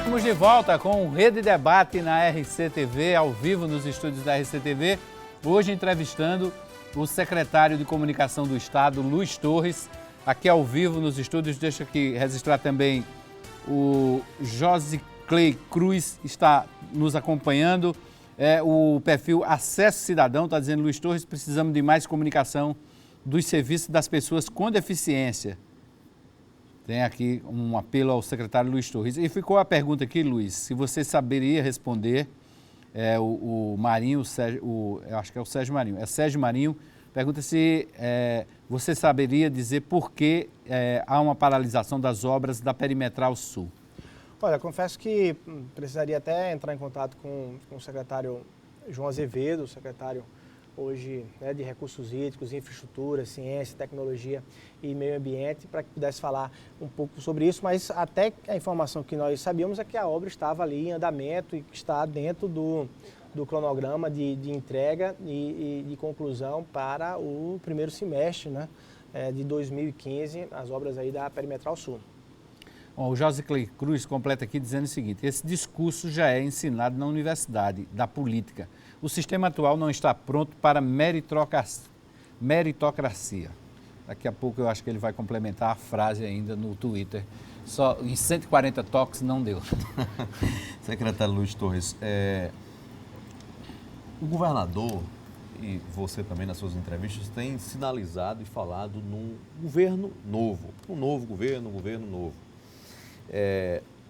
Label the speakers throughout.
Speaker 1: Estamos de volta com o Rede Debate na RCTV, ao vivo nos estúdios da RCTV. Hoje entrevistando o secretário de Comunicação do Estado, Luiz Torres, aqui ao vivo nos estúdios. Deixa aqui registrar também o Josiclei Cruz, está nos acompanhando. O perfil Acesso Cidadão está dizendo: Luiz Torres, precisamos de mais comunicação dos serviços das pessoas com deficiência. Tem aqui um apelo ao secretário Luiz Torres. E ficou a pergunta aqui, Luiz, se você saberia responder, o Marinho, eu acho que é o Sérgio Marinho, Sérgio Marinho, pergunta se você saberia dizer por que há uma paralisação das obras da Perimetral Sul.
Speaker 2: Olha, confesso que precisaria até entrar em contato com o secretário João Azevedo, o secretário hoje, né, de Recursos Hídricos, Infraestrutura, Ciência, Tecnologia e Meio Ambiente, para que pudesse falar um pouco sobre isso, mas até a informação que nós sabíamos é que a obra estava ali em andamento e que está dentro do cronograma de entrega e de conclusão para o primeiro semestre, né, de 2015, as obras aí da Perimetral Sul.
Speaker 1: Bom, o Josiclei Cruz completa aqui dizendo o seguinte: esse discurso já é ensinado na universidade, da política. O sistema atual não está pronto para meritocracia. Daqui a pouco eu acho que ele vai complementar a frase ainda no Twitter. Só em 140 toques não deu.
Speaker 3: Secretário Luiz Torres, o governador, e você também nas suas entrevistas, tem sinalizado e falado num governo novo. Um novo governo, um governo novo.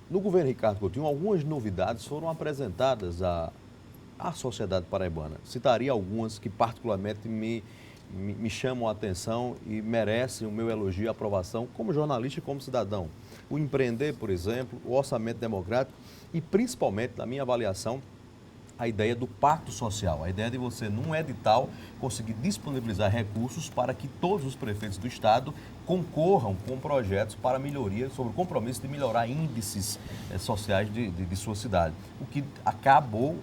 Speaker 3: No governo Ricardo Coutinho, algumas novidades foram apresentadas à sociedade paraibana. Citaria algumas que particularmente me chamam a atenção e merecem o meu elogio e aprovação como jornalista e como cidadão. O empreender, por exemplo, o orçamento democrático e principalmente, na minha avaliação, a ideia do pacto social, a ideia de você, num edital, conseguir disponibilizar recursos para que todos os prefeitos do estado concorram com projetos para melhoria, sobre o compromisso de melhorar índices sociais de sua cidade. O que acabou,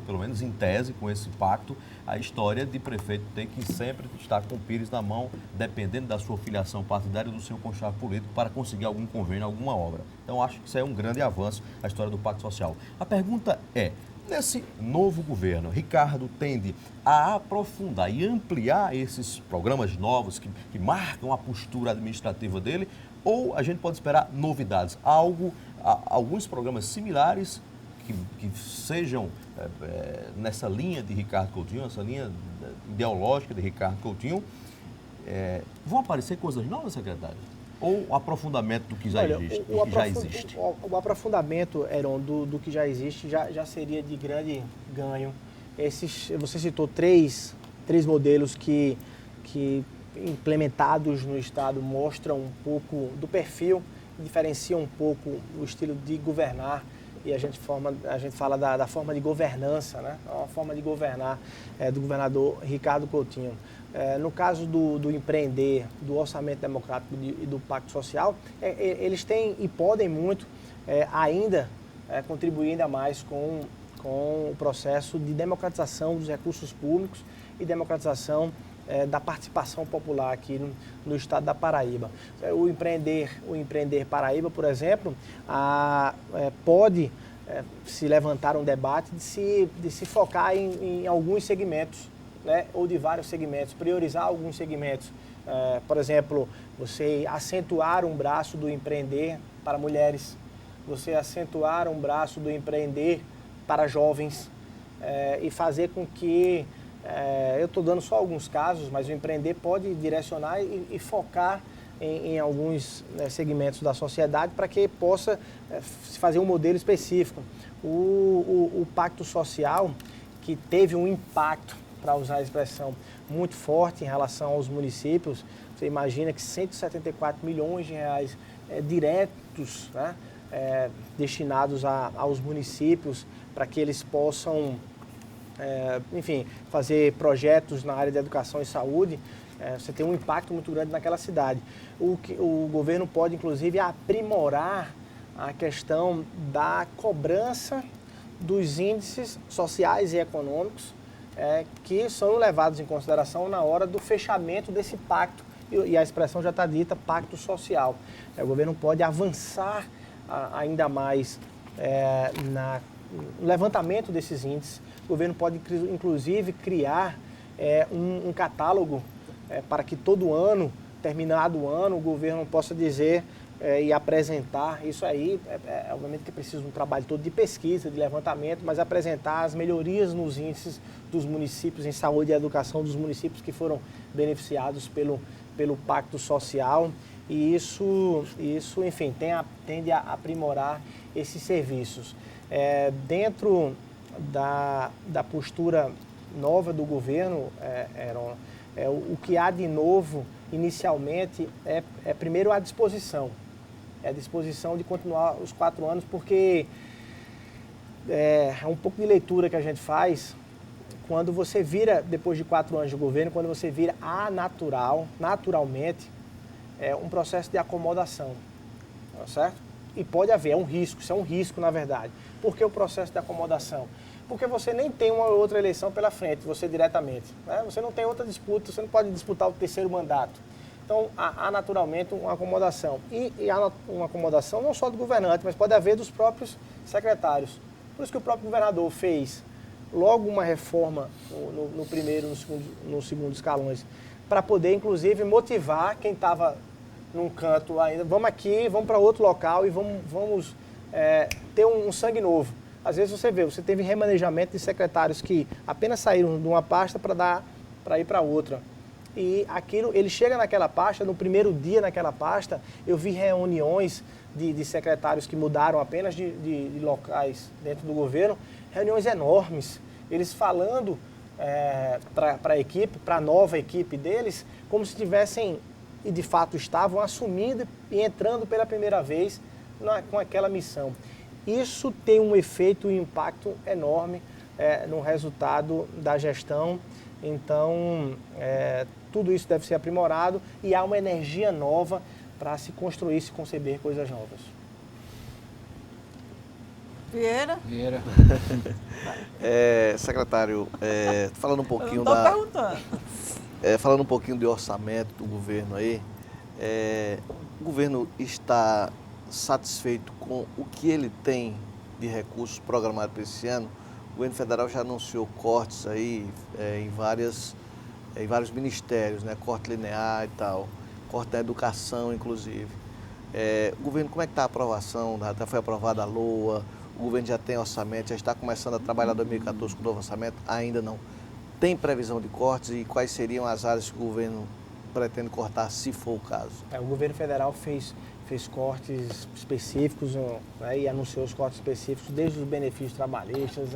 Speaker 3: pelo menos em tese, com esse pacto, a história de prefeito ter que sempre estar com o pires na mão, dependendo da sua filiação partidária e do seu conchavo político, para conseguir algum convênio, alguma obra. Então, acho que isso é um grande avanço, a história do pacto social. A pergunta é: nesse novo governo, Ricardo tende a aprofundar e ampliar esses programas novos que marcam a postura administrativa dele, ou a gente pode esperar novidades, alguns programas similares que sejam nessa linha de Ricardo Coutinho, essa linha ideológica de Ricardo Coutinho? Vão aparecer coisas novas, secretário? Ou o aprofundamento do que já existe?
Speaker 2: O aprofundamento, Heron, do que já existe já seria de grande ganho. Você citou três modelos que implementados no Estado mostram um pouco do perfil, diferenciam um pouco o estilo de governar, e a gente fala da forma de governança, né? A forma de governar do governador Ricardo Coutinho. No caso do empreender, do orçamento democrático e do pacto social, eles têm e podem muito ainda contribuir ainda mais com o processo de democratização dos recursos públicos e democratização da participação popular aqui no estado da Paraíba. O Empreender Paraíba, por exemplo, pode se levantar um debate de se focar em alguns segmentos, né, ou de vários segmentos, priorizar alguns segmentos. Por exemplo, você acentuar um braço do empreender para mulheres, você acentuar um braço do empreender para jovens e fazer com que, eu estou dando só alguns casos, mas o empreender pode direcionar e focar em alguns segmentos da sociedade para que possa se fazer um modelo específico. O pacto social, que teve um impacto, para usar a expressão, muito forte em relação aos municípios. Você imagina que 174 milhões de reais diretos, né, destinados aos municípios para que eles possam, enfim, fazer projetos na área de educação e saúde. Você tem um impacto muito grande naquela cidade. O governo pode, inclusive, aprimorar a questão da cobrança dos índices sociais e econômicos que são levados em consideração na hora do fechamento desse pacto, e a expressão já está dita, pacto social. O governo pode avançar ainda mais no levantamento desses índices. O governo pode, inclusive, criar um catálogo para que todo ano, terminado o ano, o governo possa dizer e apresentar. Isso aí, obviamente que precisa de um trabalho todo de pesquisa, de levantamento, mas apresentar as melhorias nos índices dos municípios em saúde e educação, dos municípios que foram beneficiados pelo Pacto Social. E isso enfim, tende a aprimorar esses serviços. Dentro da postura nova do governo, Heron, o que há de novo, inicialmente, é primeiro a disposição. É a disposição de continuar os 4 anos, porque é um pouco de leitura que a gente faz. Quando você vira, depois de 4 anos de governo, quando você vira naturalmente, é um processo de acomodação, tá certo? E pode haver, isso é um risco, na verdade. Por que o processo de acomodação? Porque você nem tem uma outra eleição pela frente, você diretamente, né? Você não tem outra disputa, você não pode disputar o 3º mandato. Então, há naturalmente uma acomodação. E há uma acomodação não só do governante, mas pode haver dos próprios secretários. Por isso que o próprio governador fez logo uma reforma no primeiro e no segundo escalões, para poder, inclusive, motivar quem estava num canto ainda. Vamos aqui, vamos para outro local e vamos ter um sangue novo. Às vezes você teve remanejamento de secretários que apenas saíram de uma pasta para ir para outra. E ele chega naquela pasta, no primeiro dia naquela pasta, eu vi reuniões de secretários que mudaram apenas de locais dentro do governo, reuniões enormes, eles falando para a equipe, para a nova equipe deles, como se tivessem, e de fato estavam, assumindo e entrando pela primeira vez com aquela missão. Isso tem um efeito e um impacto enorme no resultado da gestão. Então, tudo isso deve ser aprimorado e há uma energia nova para se construir, se conceber coisas novas.
Speaker 4: Vieira?
Speaker 5: Secretário, falando um pouquinho falando um pouquinho de orçamento do governo aí, o governo está satisfeito com o que ele tem de recursos programados para esse ano? O governo federal já anunciou cortes aí em vários ministérios, né? Corte linear e tal, corte da educação, inclusive. O governo, como é que está a aprovação? Já foi aprovada a LOA? O governo já tem orçamento, já está começando a trabalhar 2014 com o novo orçamento? Ainda não. Tem previsão de cortes e quais seriam as áreas que o governo pretende cortar, se for o caso?
Speaker 2: O governo federal fez cortes específicos, né, e anunciou os cortes específicos, desde os benefícios trabalhistas,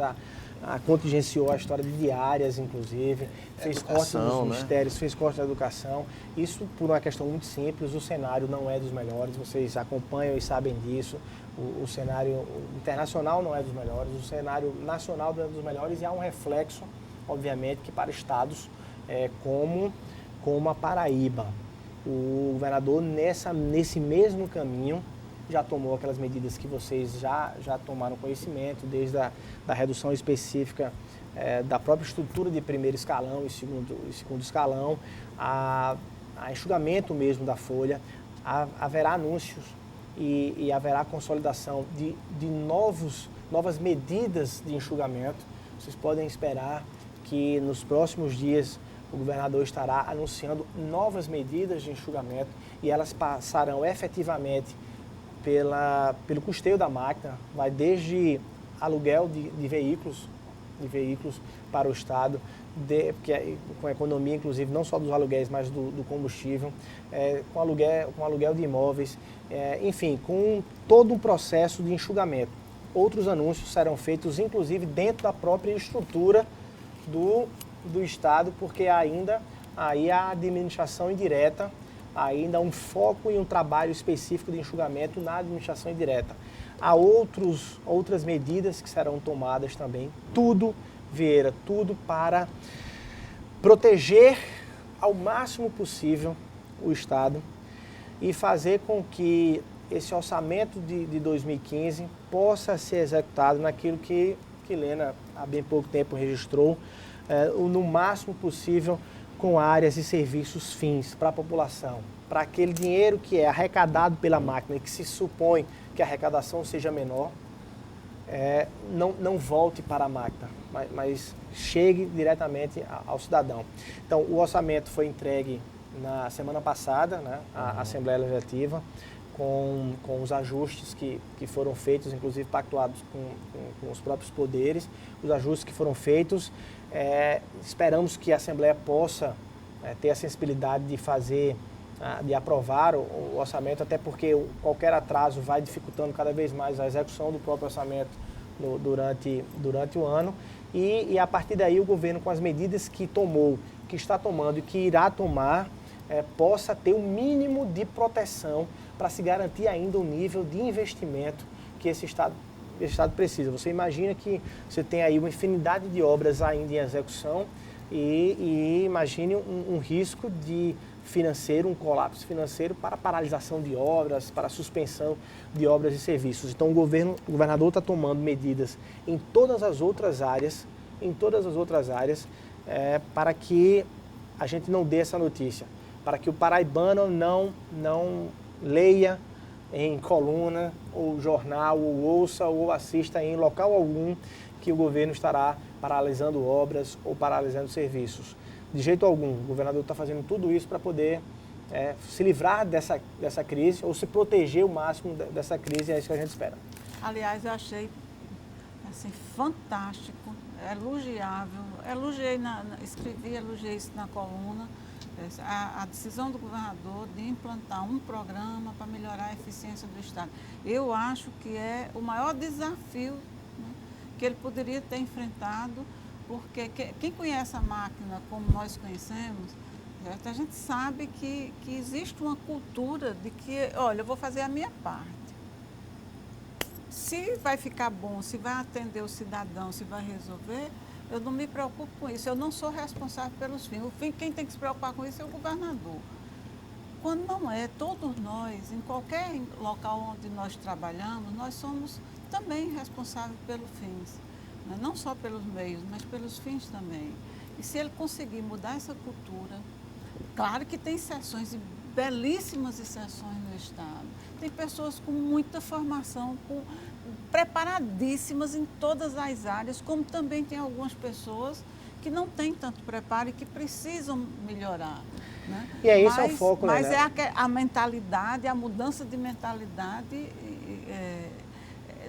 Speaker 2: contingenciou a história de diárias, inclusive, fez cortes nos ministérios, fez cortes na educação. Isso por uma questão muito simples, o cenário não é dos melhores, vocês acompanham e sabem disso. O cenário internacional não é dos melhores, o cenário nacional não é dos melhores, e há um reflexo, obviamente, que para estados como a Paraíba. O governador, nesse mesmo caminho, já tomou aquelas medidas que vocês já tomaram conhecimento, desde a redução específica da própria estrutura de primeiro escalão e segundo escalão, a enxugamento mesmo da folha. Haverá anúncios e haverá consolidação de novas medidas de enxugamento. Vocês podem esperar que nos próximos dias o governador estará anunciando novas medidas de enxugamento e elas passarão efetivamente pelo custeio da máquina, vai desde aluguel de veículos para o Estado, com a economia, inclusive, não só dos aluguéis, mas do combustível, com aluguel de imóveis, enfim, com todo um processo de enxugamento. Outros anúncios serão feitos, inclusive, dentro da própria estrutura do Estado, porque ainda aí a administração indireta, ainda um foco e um trabalho específico de enxugamento na administração indireta. Há outras medidas que serão tomadas também, tudo para proteger ao máximo possível o Estado e fazer com que esse orçamento de 2015 possa ser executado naquilo que Lena há bem pouco tempo registrou, no máximo possível com áreas e serviços fins para a população, para aquele dinheiro que é arrecadado pela máquina e que se supõe que a arrecadação seja menor, não volte para a máquina, mas chegue diretamente ao cidadão. Então, o orçamento foi entregue na semana passada, né, à Assembleia Legislativa, com os ajustes que foram feitos, inclusive pactuados com os próprios poderes, os ajustes que foram feitos. Esperamos que a Assembleia possa ter a sensibilidade de aprovar o orçamento, até porque qualquer atraso vai dificultando cada vez mais a execução do próprio orçamento durante o ano. E a partir daí o governo, com as medidas que tomou, que está tomando e que irá tomar, possa ter um mínimo de proteção para se garantir ainda o nível de investimento que esse Estado precisa. Você imagina que você tem aí uma infinidade de obras ainda em execução e imagine um risco financeiro, um colapso financeiro para paralisação de obras, para suspensão de obras e serviços. Então o governador está tomando medidas em todas as outras áreas, para que a gente não dê essa notícia, para que o paraibano não leia em coluna, ou jornal, ou ouça, ou assista em local algum que o governo estará paralisando obras ou paralisando serviços. De jeito algum, o governador está fazendo tudo isso para poder se livrar dessa crise ou se proteger o máximo dessa crise, é isso que a gente espera.
Speaker 4: Aliás, eu achei assim, fantástico, elogiável, elogiei isso na coluna, a decisão do governador de implantar um programa para melhorar a eficiência do Estado. Eu acho que é o maior desafio, né, que ele poderia ter enfrentado, porque quem conhece a máquina como nós conhecemos, a gente sabe que existe uma cultura de que, olha, eu vou fazer a minha parte. Se vai ficar bom, se vai atender o cidadão, se vai resolver, eu não me preocupo com isso, eu não sou responsável pelos fins. Quem tem que se preocupar com isso é o governador. Quando não é, todos nós, em qualquer local onde nós trabalhamos, nós somos também responsáveis pelos fins. Não só pelos meios, mas pelos fins também. E se ele conseguir mudar essa cultura, claro que tem exceções, belíssimas exceções no Estado. Tem pessoas com muita formação, preparadíssimas em todas as áreas, como também tem algumas pessoas que não têm tanto preparo e que precisam melhorar. Né?
Speaker 2: E é esse é o foco, né?
Speaker 4: Mas a mentalidade, a mudança de mentalidade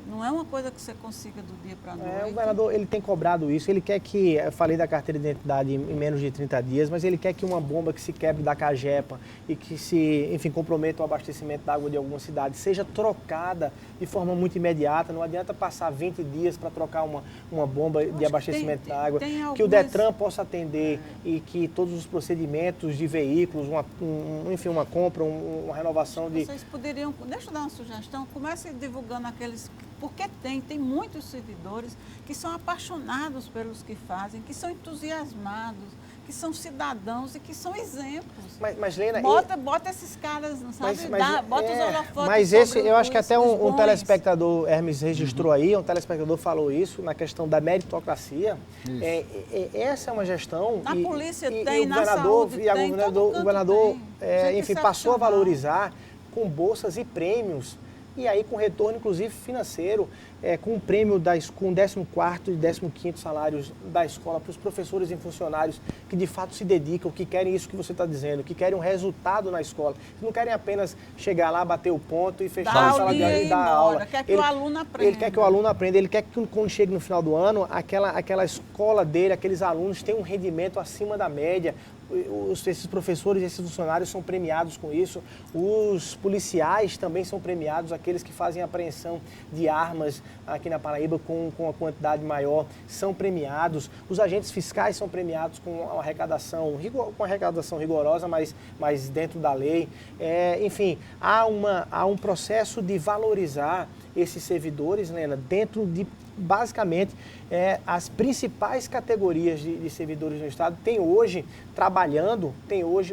Speaker 4: não é uma coisa que você consiga do dia para a noite. O
Speaker 2: governador, ele tem cobrado isso, ele quer que, eu falei da carteira de identidade em menos de 30 dias, mas ele quer que uma bomba que se quebre da Cagepa e que comprometa o abastecimento da água de alguma cidade seja trocada de forma muito imediata. Não adianta passar 20 dias para trocar uma bomba de abastecimento da água. Que o Detran possa atender e que todos os procedimentos de veículos, uma compra, uma renovação de...
Speaker 4: Vocês poderiam, deixa eu dar uma sugestão, comece divulgando aqueles... Porque tem muitos servidores que são apaixonados pelos que fazem, que são entusiasmados, que são cidadãos e que são exemplos.
Speaker 2: Mas Lena...
Speaker 4: Bota esses caras, sabe? Bota os holofotes.
Speaker 2: Mas eu acho que até um telespectador, Hermes registrou aí, um telespectador falou isso, na questão da meritocracia. Essa é uma gestão...
Speaker 4: Na polícia tem, na saúde tem,
Speaker 2: o governador passou a valorizar com bolsas e prêmios. E aí com retorno, inclusive, financeiro, com o prêmio com 14º e 15º salários da escola para os professores e funcionários que de fato se dedicam, que querem isso que você está dizendo, que querem um resultado na escola. Não querem apenas chegar lá, bater o ponto e fechar a sala de aula e dar aula.
Speaker 4: Quer que o aluno aprenda.
Speaker 2: Ele quer que o aluno aprenda, ele quer que quando chegue no final do ano, aquela escola dele, aqueles alunos tenham um rendimento acima da média. Esses professores e esses funcionários são premiados com isso. Os policiais também são premiados, aqueles que fazem apreensão de armas aqui na Paraíba com uma quantidade maior são premiados. Os agentes fiscais são premiados com arrecadação rigorosa, mas dentro da lei. Enfim, há um processo de valorizar esses servidores, Lena, dentro de basicamente as principais categorias de servidores no Estado têm hoje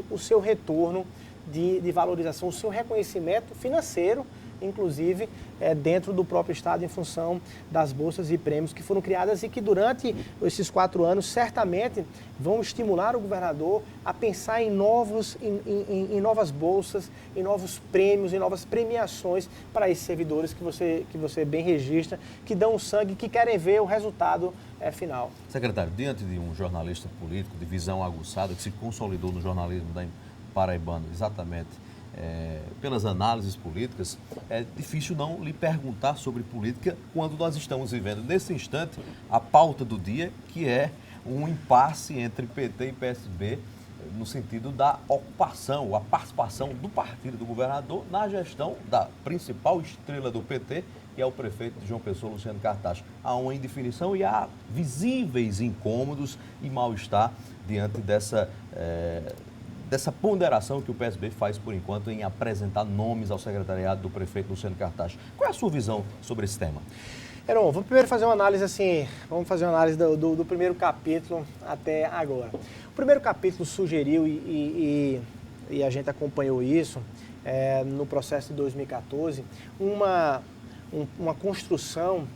Speaker 2: o seu retorno de valorização, o seu reconhecimento financeiro inclusive dentro do próprio Estado, em função das bolsas e prêmios que foram criadas e que durante esses 4 anos certamente vão estimular o governador a pensar em novas bolsas, em novos prêmios, em novas premiações para esses servidores que você bem registra, que dão sangue, que querem ver o resultado final.
Speaker 3: Secretário, diante de um jornalista político de visão aguçada que se consolidou no jornalismo paraibano, exatamente pelas análises políticas, é difícil não lhe perguntar sobre política quando nós estamos vivendo, nesse instante, a pauta do dia, que é um impasse entre PT e PSB, no sentido da ocupação, a participação do partido do governador na gestão da principal estrela do PT, que é o prefeito de João Pessoa, Luciano Cartacho. Há uma indefinição e há visíveis incômodos e mal-estar diante dessa ponderação que o PSB faz, por enquanto, em apresentar nomes ao secretariado do prefeito Luciano Cartacho. Qual é a sua visão sobre esse tema?
Speaker 2: Heron, vamos primeiro fazer uma análise do primeiro capítulo até agora. O primeiro capítulo sugeriu, e a gente acompanhou isso no processo de 2014, uma construção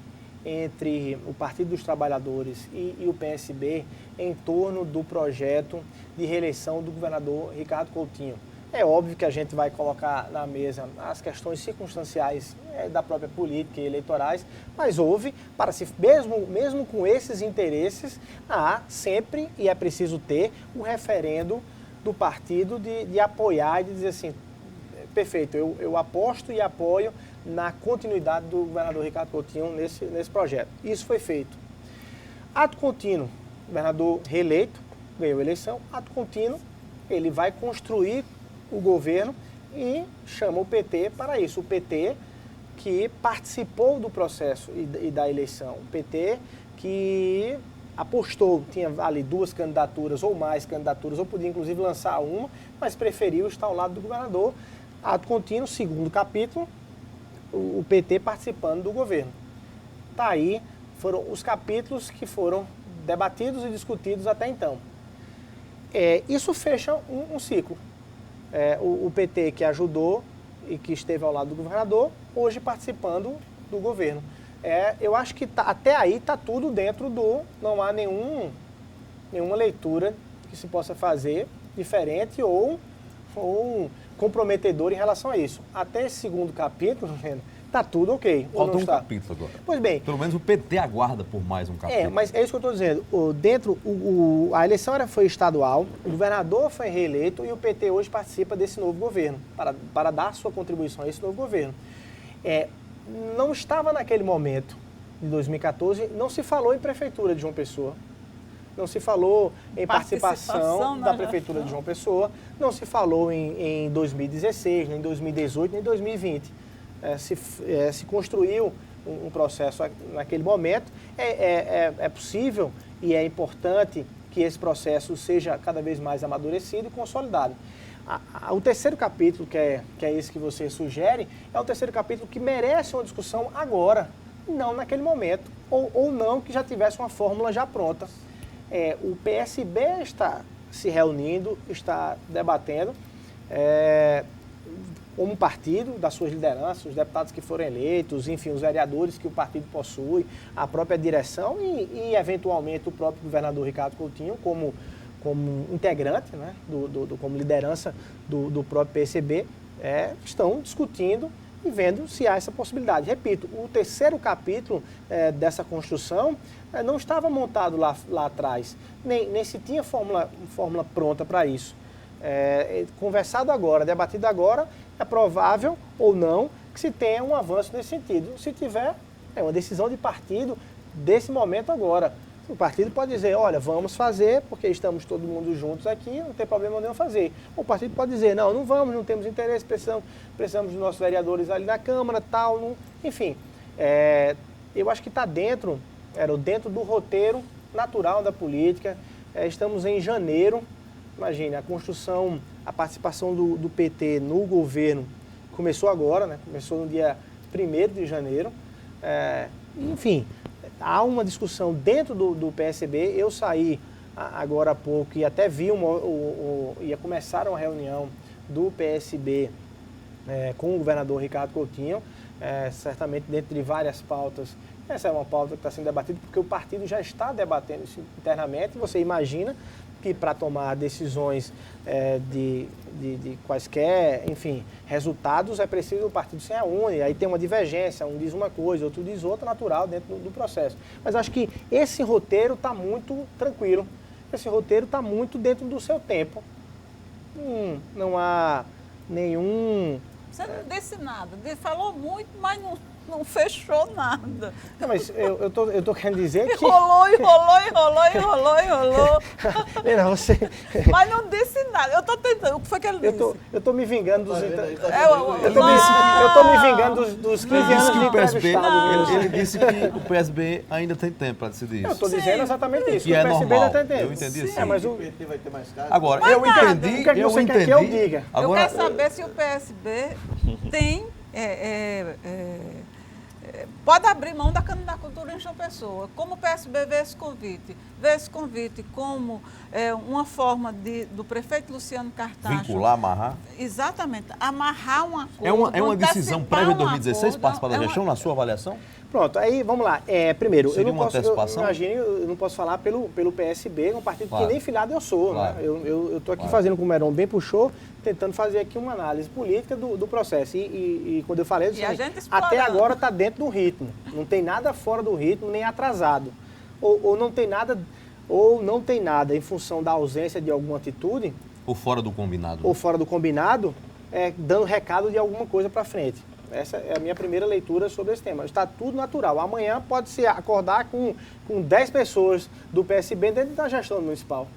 Speaker 2: entre o Partido dos Trabalhadores e o PSB em torno do projeto de reeleição do governador Ricardo Coutinho. É óbvio que a gente vai colocar na mesa as questões circunstanciais da própria política e eleitorais, mas houve, mesmo com esses interesses, há sempre, e é preciso ter, o referendo do partido de apoiar e de dizer assim, perfeito, eu aposto e apoio na continuidade do governador Ricardo Coutinho nesse projeto. Isso foi feito. Ato contínuo, governador reeleito, ganhou a eleição, ato contínuo, ele vai construir o governo e chama o PT para isso. O PT que participou do processo e da eleição. O PT que apostou, tinha ali 2 candidaturas ou mais candidaturas, ou podia inclusive lançar uma, mas preferiu estar ao lado do governador. Ato contínuo, segundo capítulo, o PT participando do governo. Tá aí, foram os capítulos que foram debatidos e discutidos até então. Isso fecha um ciclo. O PT que ajudou e que esteve ao lado do governador, hoje participando do governo. Eu acho que até aí está tudo dentro não há nenhuma leitura que se possa fazer diferente ou comprometedor em relação a isso. Até esse segundo capítulo, está tudo ok.
Speaker 3: Falta um capítulo agora.
Speaker 2: Pois bem.
Speaker 3: Pelo menos o PT aguarda por mais um capítulo.
Speaker 2: Mas é isso que eu estou dizendo. A eleição foi estadual, o governador foi reeleito e o PT hoje participa desse novo governo, para dar sua contribuição a esse novo governo. Não estava naquele momento, de 2014, não se falou em prefeitura de João Pessoa. Não se falou em participação da Prefeitura de João Pessoa, não se falou em 2016, nem 2018, nem 2020. Se construiu um processo naquele momento. É possível e é importante que esse processo seja cada vez mais amadurecido e consolidado. O terceiro capítulo, que é esse que você sugere, é o terceiro capítulo que merece uma discussão agora, não naquele momento, ou não que já tivesse uma fórmula já pronta. O PSB está se reunindo, está debatendo como partido, das suas lideranças, os deputados que foram eleitos, enfim, os vereadores que o partido possui, a própria direção e eventualmente, o próprio governador Ricardo Coutinho como integrante, né, como liderança do próprio PSB, estão discutindo e vendo se há essa possibilidade. Repito, o terceiro capítulo dessa construção não estava montado lá atrás, nem se tinha fórmula pronta para isso. Conversado agora, debatido agora, é provável ou não que se tenha um avanço nesse sentido. Se tiver, é uma decisão de partido desse momento agora. O partido pode dizer, olha, vamos fazer, porque estamos todo mundo juntos aqui, não tem problema nenhum fazer. O partido pode dizer, não vamos, não temos interesse, precisamos dos nossos vereadores ali na Câmara, tal, não... Enfim, eu acho que está dentro do roteiro natural da política. Estamos em janeiro, imagine, a participação do PT no governo começou agora, né? Começou no dia 1º de janeiro. Enfim, há uma discussão dentro do PSB. Eu saí agora há pouco e até vi ia começar uma reunião do PSB com o governador Ricardo Coutinho. certamente dentre várias pautas, essa é uma pauta que está sendo debatida porque o partido já está debatendo isso internamente. Você imagina que para tomar decisões de quaisquer, enfim, resultados, é preciso o partido se reúne, aí tem uma divergência, um diz uma coisa, outro diz outra, natural dentro do processo. Mas acho que esse roteiro está muito tranquilo, esse roteiro está muito dentro do seu tempo. Não há nenhum...
Speaker 4: Você não disse nada, falou muito, mas não fechou nada.
Speaker 2: Não, mas eu tô querendo dizer que...
Speaker 4: Enrolou.
Speaker 2: Não, você...
Speaker 4: Mas não disse nada. Eu estou tentando. O que foi que ele disse?
Speaker 2: Eu tô me vingando dos...
Speaker 4: Eu
Speaker 2: tô me vingando dos 15 anos de entrevistado.
Speaker 3: Ele disse que o PSB ainda tem tempo para decidir isso.
Speaker 2: Eu estou dizendo exatamente isso.
Speaker 3: Que é
Speaker 2: o PSB
Speaker 3: normal.
Speaker 2: ainda tem tempo.
Speaker 3: Eu entendi assim.
Speaker 2: Mas o
Speaker 5: PT vai ter mais casos?
Speaker 3: Agora,
Speaker 4: Mas
Speaker 3: eu
Speaker 4: nada.
Speaker 3: entendi...
Speaker 2: O que é que você quer que eu diga?
Speaker 3: Agora,
Speaker 4: eu quero saber se o PSB tem... pode abrir mão da candidatura em João Pessoa. Como o PSB vê esse convite? Vê esse convite como uma forma do prefeito Luciano Cartacho...
Speaker 3: vincular, amarrar?
Speaker 4: Exatamente. Amarrar um acordo.
Speaker 3: É uma decisão prévia de 2016
Speaker 4: acordo,
Speaker 3: participar da gestão, na sua avaliação?
Speaker 2: Pronto, aí vamos lá. Primeiro,
Speaker 3: Seria
Speaker 2: eu não
Speaker 3: uma
Speaker 2: posso,
Speaker 3: antecipação?
Speaker 2: eu não posso falar pelo PSB, um partido
Speaker 3: Claro.
Speaker 2: que nem filiado eu sou.
Speaker 3: Claro.
Speaker 2: Né? Eu estou aqui fazendo, como o Meron bem puxou, tentando fazer aqui uma análise política do processo. E quando eu falei, eu disse,
Speaker 4: a gente explorando.
Speaker 2: até agora está dentro do ritmo. Não tem nada fora do ritmo, nem atrasado. Ou não tem nada em função da ausência de alguma atitude.
Speaker 3: Ou fora do combinado?
Speaker 2: Ou fora do combinado, dando recado de alguma coisa para frente. Essa é a minha primeira leitura sobre esse tema. Está tudo natural. Amanhã pode-se acordar com 10 pessoas do PSB dentro da gestão municipal.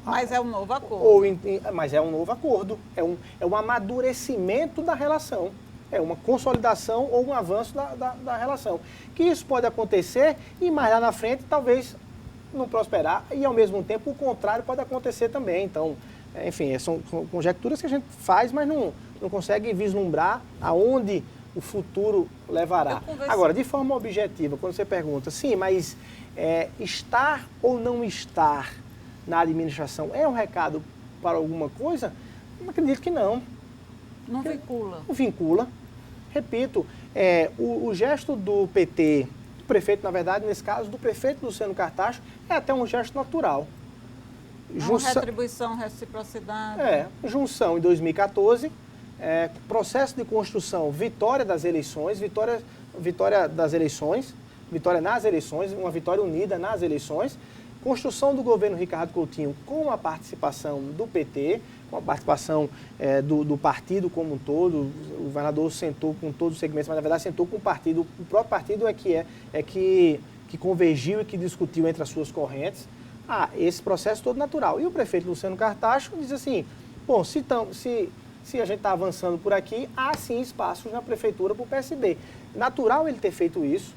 Speaker 4: Mas é um novo acordo.
Speaker 2: Mas é um novo acordo. É um amadurecimento da relação. É uma consolidação ou um avanço da relação. Que isso pode acontecer e mais lá na frente talvez não prosperar. E ao mesmo tempo o contrário pode acontecer também. Então, enfim, são conjecturas que a gente faz, mas não consegue vislumbrar aonde o futuro levará. Agora, de forma objetiva, quando você pergunta, sim, mas estar ou não estar na administração é um recado para alguma coisa? Eu acredito que não.
Speaker 4: Não vincula.
Speaker 2: Não vincula. Repito, o gesto do PT, do prefeito, na verdade, nesse caso, do prefeito Luciano Cartacho, é até um gesto natural.
Speaker 4: Retribuição, reciprocidade.
Speaker 2: Junção em 2014, processo de construção, vitória nas eleições, vitória nas eleições, uma vitória unida nas eleições, construção do governo Ricardo Coutinho com a participação do PT, com a participação do partido como um todo. O governador sentou com todos os segmentos, mas na verdade sentou com o partido. O próprio partido que convergiu e que discutiu entre as suas correntes. Esse processo todo natural. E o prefeito Luciano Cartacho diz assim, bom, se a gente está avançando por aqui, há sim espaços na prefeitura para o PSB. Natural ele ter feito isso,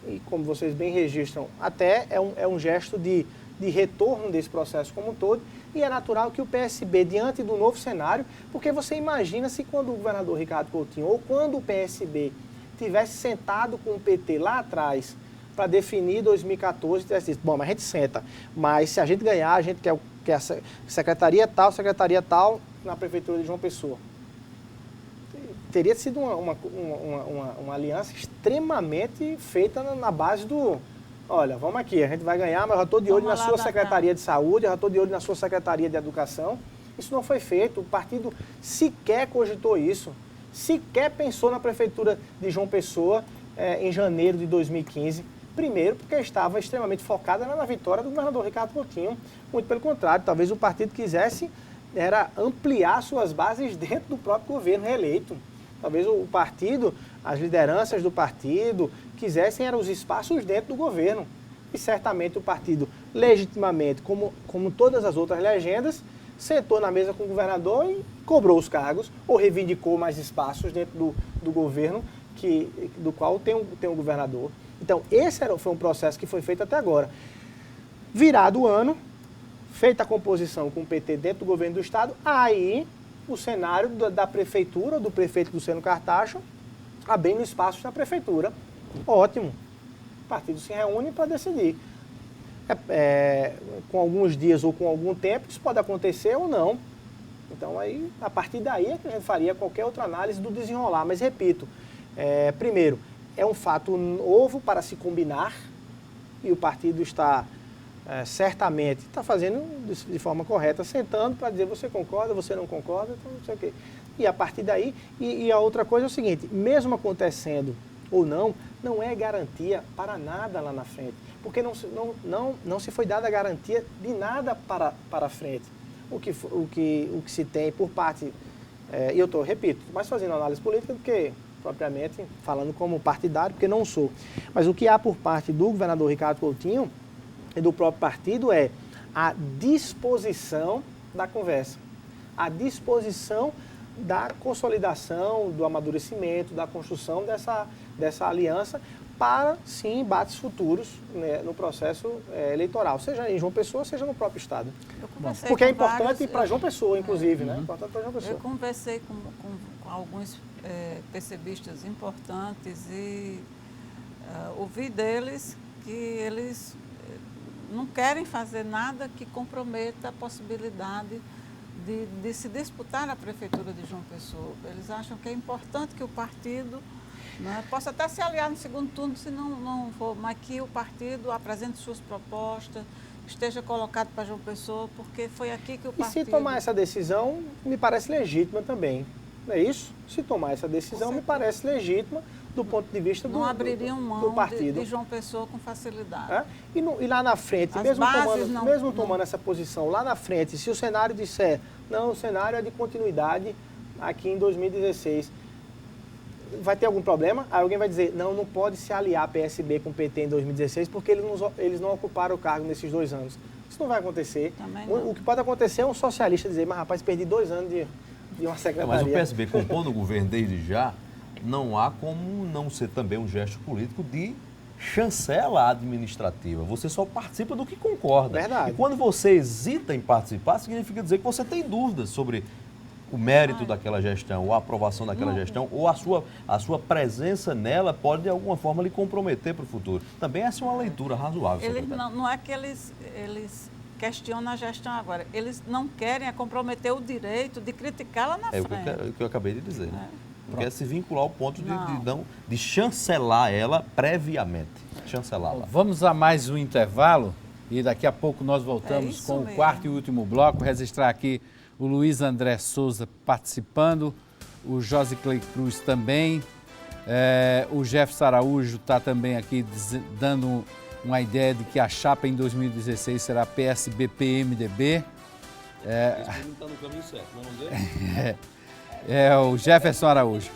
Speaker 2: e como vocês bem registram, até é um gesto de retorno desse processo como um todo, e é natural que o PSB, diante do novo cenário, porque você imagina se quando o governador Ricardo Coutinho, ou quando o PSB tivesse sentado com o PT lá atrás, para definir 2014, tivesse dito, bom, mas a gente senta, mas se a gente ganhar, a gente quer a secretaria tal, na prefeitura de João Pessoa. Teria sido uma aliança extremamente feita na base do, olha, vamos aqui, a gente vai ganhar, mas eu já estou de olho na sua Secretaria de Saúde, eu já estou de olho na sua Secretaria de Educação. Isso não foi feito, o partido sequer cogitou isso, sequer pensou na prefeitura de João Pessoa em janeiro de 2015. Primeiro, porque estava extremamente focada na vitória do governador Ricardo Coutinho. Muito pelo contrário, talvez o partido quisesse ampliar suas bases dentro do próprio governo reeleito. Talvez o partido, as lideranças do partido, quisessem os espaços dentro do governo. E certamente o partido, legitimamente, como todas as outras legendas, sentou na mesa com o governador e cobrou os cargos, ou reivindicou mais espaços dentro do governo do qual tem um governador. Então, esse foi um processo que foi feito até agora. Virado o ano, feita a composição com o PT dentro do governo do Estado, aí o cenário da prefeitura, do prefeito Luciano Cartacho, abrindo espaços na prefeitura. Ótimo. O partido se reúne para decidir. Com alguns dias ou com algum tempo, isso pode acontecer ou não. Então, aí, a partir daí é que a gente faria qualquer outra análise do desenrolar. Mas, repito, primeiro, é um fato novo para se combinar e o partido está, certamente, está fazendo de forma correta, sentando para dizer você concorda, você não concorda, então não sei o quê. E a partir daí, e a outra coisa é o seguinte, mesmo acontecendo ou não é garantia para nada lá na frente, porque não se foi dada a garantia de nada para frente. O que se tem por parte, e eu repito, mais fazendo análise política do que propriamente falando como partidário, porque não sou. Mas o que há por parte do governador Ricardo Coutinho e do próprio partido é a disposição da conversa, a disposição da consolidação, do amadurecimento, da construção dessa aliança para, sim, embates futuros, né, no processo eleitoral, seja em João Pessoa, seja no próprio Estado. Porque é importante para João Pessoa, inclusive, né? Importante para João Pessoa.
Speaker 4: Eu conversei com alguns PCBistas importantes e ouvi deles que eles não querem fazer nada que comprometa a possibilidade de se disputar a prefeitura de João Pessoa. Eles acham que é importante que o partido, né, possa até se aliar no segundo turno, se não for, mas que o partido apresente suas propostas, esteja colocado para João Pessoa, porque foi aqui que o partido...
Speaker 2: E se tomar essa decisão, me parece legítima também. Não é isso? Se tomar essa decisão, me parece legítima do ponto de vista
Speaker 4: não abririam mão
Speaker 2: do partido.
Speaker 4: De João Pessoa com facilidade.
Speaker 2: E lá na frente, mesmo tomando essa posição, lá na frente, se o cenário disser, não, o cenário é de continuidade aqui em 2016, vai ter algum problema? Aí alguém vai dizer, não pode se aliar PSB com o PT em 2016 porque eles não ocuparam o cargo nesses 2 anos. Isso não vai acontecer. O que pode acontecer é um socialista dizer, mas rapaz, perdi 2 anos de uma secretaria.
Speaker 3: Mas o PSB compondo o governo desde já, não há como não ser também um gesto político de chancela administrativa. Você só participa do que concorda.
Speaker 2: Verdade.
Speaker 3: E quando você hesita em participar, significa dizer que você tem dúvidas sobre o mérito daquela gestão, ou a aprovação daquela gestão, ou a sua presença nela pode de alguma forma lhe comprometer para o futuro. Também essa é uma leitura razoável.
Speaker 4: Não é que eles questionam a gestão agora, eles não querem comprometer o direito de criticá-la na frente.
Speaker 3: É o que eu acabei de dizer. Quer se vincular ao ponto de chancelar ela previamente. Chancelá-la.
Speaker 1: Vamos a mais um intervalo e daqui a pouco nós voltamos com o quarto e último bloco. Registrar aqui o Luiz André Souza participando, o Josiclei Cruz também, o Jefferson Araújo está também aqui dando uma ideia de que a chapa em 2016 será PSB-PMDB.
Speaker 3: Esse está no caminho certo, não é?
Speaker 1: É o Jefferson Araújo.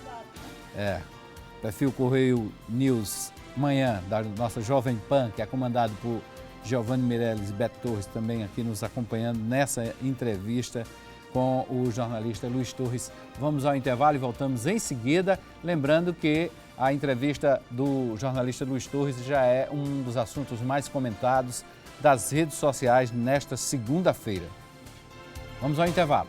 Speaker 1: Perfil Correio News Manhã, da nossa Jovem Pan, que é comandado por Giovanni Meirelles e Beto Torres, também aqui nos acompanhando nessa entrevista com o jornalista Luiz Torres. Vamos ao intervalo e voltamos em seguida. Lembrando que a entrevista do jornalista Luiz Torres já é um dos assuntos mais comentados das redes sociais nesta segunda-feira. Vamos ao intervalo.